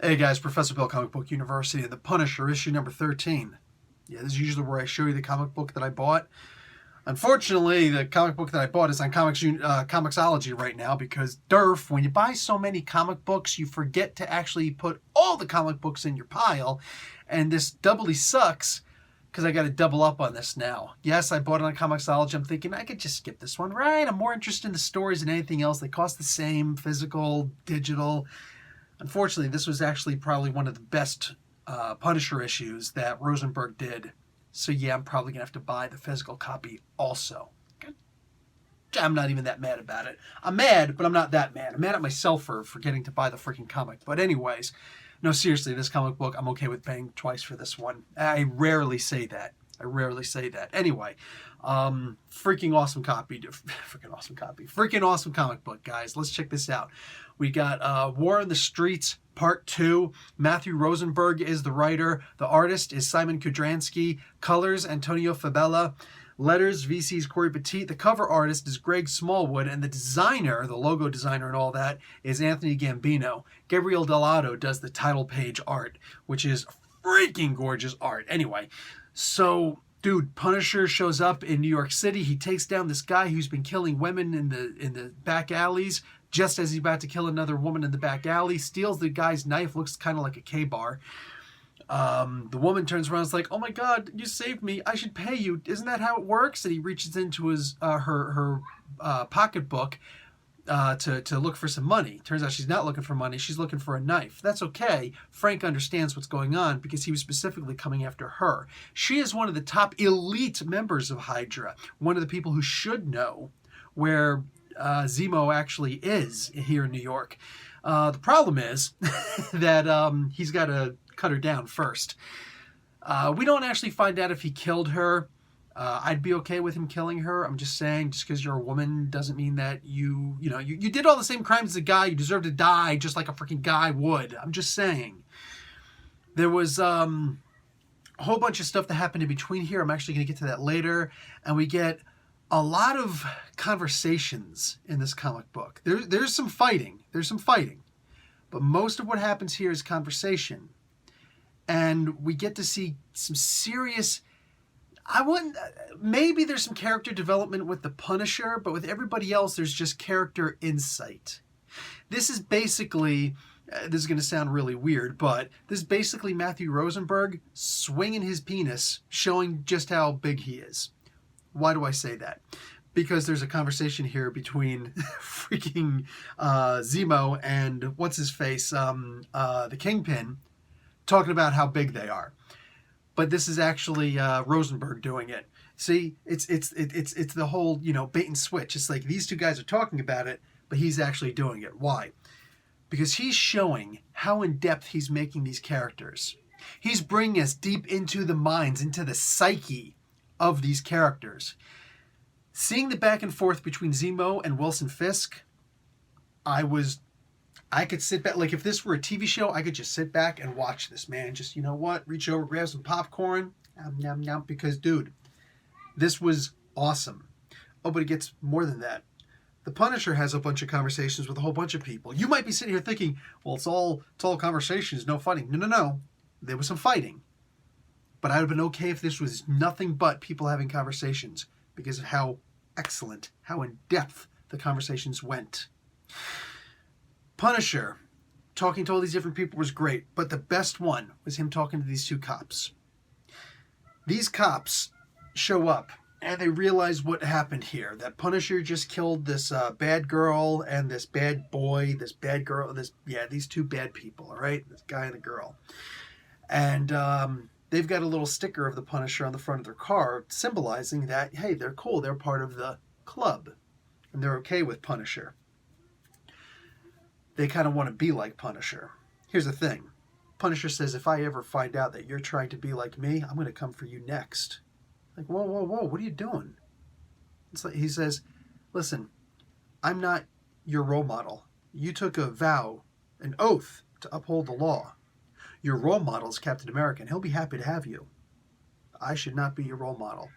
Hey guys, Professor Bill, Comic Book University, and The Punisher, issue number 13. Yeah, this is usually where I show you the comic book that I bought. Unfortunately, the comic book that I bought is on Comixology right now because, derf, when you buy so many comic books, you forget to actually put all the comic books in your pile, and this doubly sucks because I got to double up on this now. Yes, I bought it on Comixology. I'm thinking I could just skip this one, right? I'm more interested in the stories than anything else. They cost the same, physical, digital. Unfortunately, this was actually probably one of the best Punisher issues that Rosenberg did. So yeah, I'm probably going to have to buy the physical copy also. I'm not even that mad about it. I'm mad, but I'm not that mad. I'm mad at myself for forgetting to buy the freaking comic. But anyways, no, seriously, this comic book, I'm okay with paying twice for this one. I rarely say that. Anyway, freaking awesome comic book, guys. Let's check this out. We got War in the Streets Part 2. Matthew Rosenberg is the writer. The artist is Simon Kudransky. Colors, Antonio Fabella. Letters, VC's Corey Petit. The cover artist is Greg Smallwood. And the designer, the logo designer and all that, is Anthony Gambino. Gabriel Delato does the title page art, which is freaking gorgeous art. Anyway, so, dude, Punisher shows up in New York City. He takes down this guy who's been killing women in the back alleys. Just as he's about to kill another woman in the back alley, steals the guy's knife, looks kind of like a K-bar. The woman turns around and is like, "Oh my God, you saved me. I should pay you. Isn't that how it works?" And he reaches into his her pocketbook to look for some money. Turns out she's not looking for money. She's looking for a knife. That's okay. Frank understands what's going on because he was specifically coming after her. She is one of the top elite members of Hydra. One of the people who should know where Zemo actually is here in New York. The problem is that he's got to cut her down first. We don't actually find out if he killed her. I'd be okay with him killing her. I'm just saying, just because you're a woman doesn't mean that you did all the same crimes as a guy. You deserve to die just like a freaking guy would. I'm just saying. There was a whole bunch of stuff that happened in between here. I'm actually going to get to that later. And we get a lot of conversations in this comic book. There's some fighting. But most of what happens here is conversation. And we get to see some serious... maybe there's some character development with the Punisher, but with everybody else, there's just character insight. This is basically... this is going to sound really weird, but this is basically Matthew Rosenberg swinging his penis, showing just how big he is. Why do I say that? Because there's a conversation here between freaking Zemo and what's-his-face, the Kingpin, talking about how big they are. But this is actually Rosenberg doing it. See, it's the whole, bait and switch. It's like these two guys are talking about it, but he's actually doing it. Why? Because he's showing how in-depth he's making these characters. He's bringing us deep into the minds, into the psyche of these characters. Seeing the back and forth between Zemo and Wilson Fisk, I could sit back, like if this were a TV show, I could just sit back and watch this, man. Just, reach over, grab some popcorn, nom, nom, because, dude, this was awesome. Oh, but it gets more than that. The Punisher has a bunch of conversations with a whole bunch of people. You might be sitting here thinking, well, it's all conversations, no fighting. No. There was some fighting. But I would have been okay if this was nothing but people having conversations because of how excellent, how in-depth the conversations went. Punisher, talking to all these different people was great, but the best one was him talking to these two cops. These cops show up, and they realize what happened here, that Punisher just killed this bad girl and this bad boy, this bad girl, these two bad people, all right? This guy and the girl. And they've got a little sticker of the Punisher on the front of their car symbolizing that, hey, they're cool. They're part of the club. And they're okay with Punisher. They kind of want to be like Punisher. Here's the thing. Punisher says, if I ever find out that you're trying to be like me, I'm going to come for you next. Like, whoa, what are you doing? It's like, he says, listen, I'm not your role model. You took a vow, an oath to uphold the law. Your role model is Captain America, and he'll be happy to have you. I should not be your role model.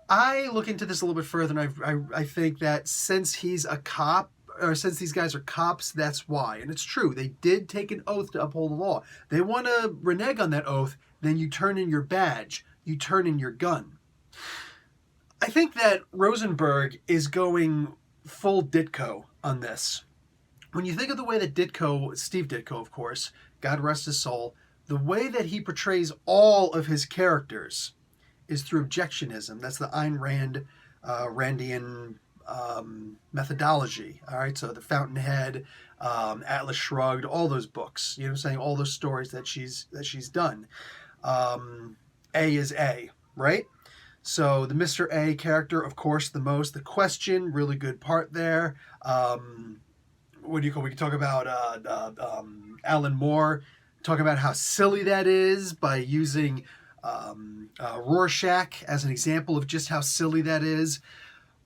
I look into this a little bit further, and I think that since he's a cop, or since these guys are cops, that's why. And it's true. They did take an oath to uphold the law. They want to renege on that oath, then you turn in your badge. You turn in your gun. I think that Rosenberg is going full Ditko on this. When you think of the way that Ditko, Steve Ditko, of course, God rest his soul, the way that he portrays all of his characters is through objectionism. That's the Ayn Rand, Randian methodology. All right, so The Fountainhead, Atlas Shrugged, all those books. You know what I'm saying? All those stories that she's done. A is A, right? So the Mr. A character, of course, the most. The Question, really good part there. What do you call? We can talk about Alan Moore. Talk about how silly that is by using Rorschach as an example of just how silly that is.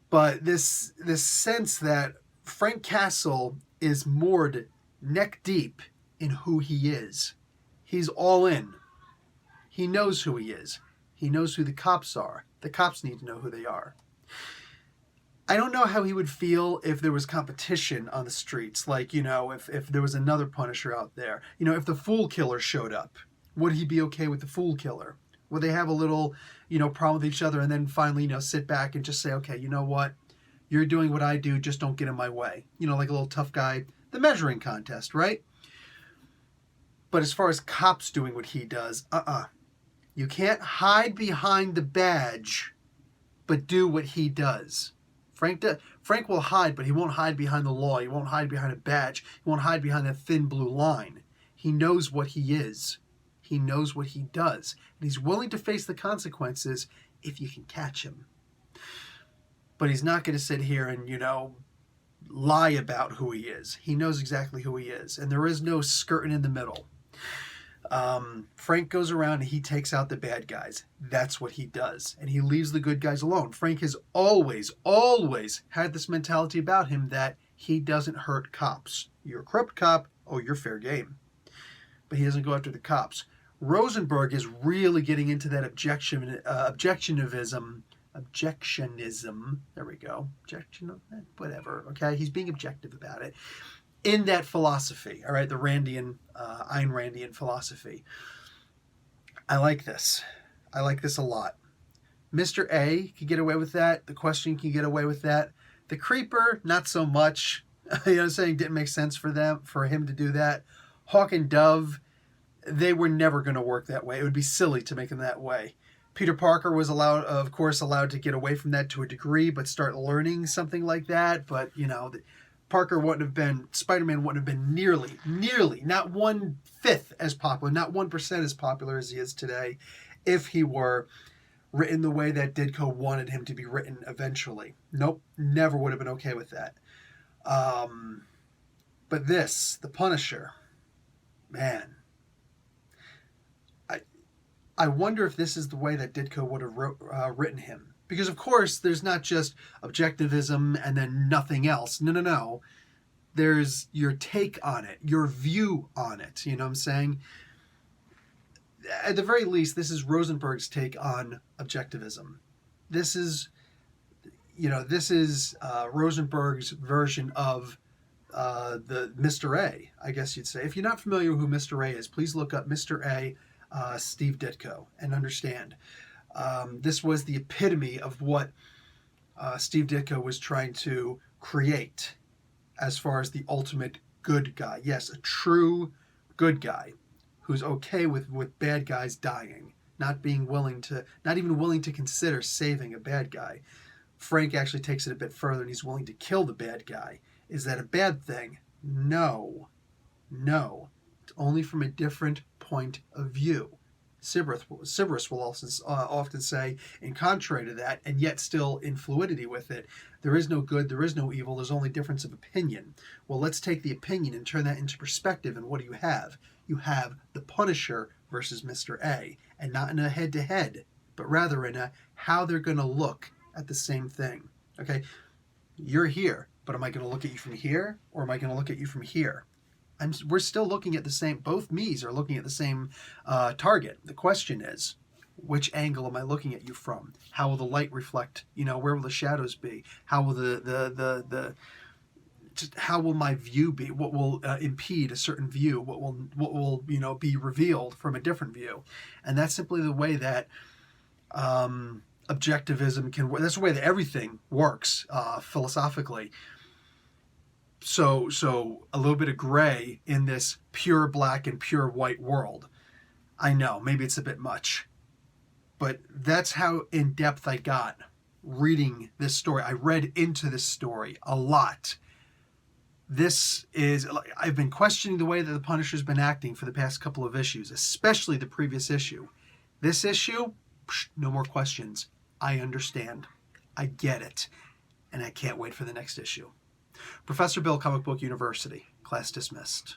But this sense that Frank Castle is moored neck deep in who he is. He's all in. He knows who he is. He knows who the cops are. The cops need to know who they are. I don't know how he would feel if there was competition on the streets. Like, you know, if there was another Punisher out there. You know, if the Fool Killer showed up, would he be okay with the Fool Killer? Would they have a little, you know, problem with each other and then finally, you know, sit back and just say, okay, you know what? You're doing what I do, just don't get in my way. You know, like a little tough guy, the measuring contest, right? But as far as cops doing what he does, You can't hide behind the badge, but do what he does. Frank will hide, but he won't hide behind the law. He won't hide behind a badge. He won't hide behind that thin blue line. He knows what he is. He knows what he does. And he's willing to face the consequences if you can catch him. But he's not going to sit here and, you know, lie about who he is. He knows exactly who he is. And there is no skirting in the middle. Frank goes around and he takes out the bad guys. That's what he does. And he leaves the good guys alone. Frank has always had this mentality about him that he doesn't hurt cops. You're a corrupt cop, oh, you're fair game. But he doesn't go after the cops. Rosenberg is really getting into that objectionism. There we go. Whatever. Okay, he's being objective about it. In that philosophy, all right, the Randian, Ayn Randian philosophy. I like this. I like this a lot. Mr. A can get away with that. The Question can get away with that. The Creeper, not so much. You know what I'm saying? Didn't make sense for him to do that. Hawk and Dove, they were never going to work that way. It would be silly to make them that way. Peter Parker was allowed to get away from that to a degree, but start learning something like that. But, you know, Spider-Man wouldn't have been nearly, not 1/5 as popular, not 1% as popular as he is today, if he were written the way that Ditko wanted him to be written eventually. Nope, never would have been okay with that. But this, the Punisher, man, I wonder if this is the way that Ditko would have written him. Because, of course, there's not just objectivism and then nothing else. No. There's your take on it, your view on it. You know what I'm saying? At the very least, this is Rosenberg's take on objectivism. This is Rosenberg's version of the Mr. A, I guess you'd say. If you're not familiar with who Mr. A is, please look up Mr. A, Steve Ditko, and understand. This was the epitome of what Steve Ditko was trying to create as far as the ultimate good guy. Yes, a true good guy who's okay with bad guys dying, not even willing to consider saving a bad guy. Frank actually takes it a bit further and he's willing to kill the bad guy. Is that a bad thing? No. It's only from a different point of view. Sybaris will also often say, in contrary to that, and yet still in fluidity with it, there is no good, there is no evil, there's only difference of opinion. Well, let's take the opinion and turn that into perspective, and what do you have? You have the Punisher versus Mr. A, and not in a head-to-head, but rather in a how they're going to look at the same thing. Okay, you're here, but am I going to look at you from here, or am I going to look at you from here? We're still looking at the same, both me's are looking at the same target. The question is, which angle am I looking at you from? How will the light reflect? You know, where will the shadows be? How will the just how will my view be? What will impede a certain view? What will be revealed from a different view? And that's simply the way that objectivism can work. That's the way that everything works philosophically. So a little bit of gray in this pure black and pure white world. I know, maybe it's a bit much, but that's how in depth I got reading this story. I read into this story a lot. I've been questioning the way that the Punisher's been acting for the past couple of issues, especially the previous issue. This issue, no more questions. I understand. I get it. And I can't wait for the next issue. Professor Bill, Comic Book University. Class dismissed.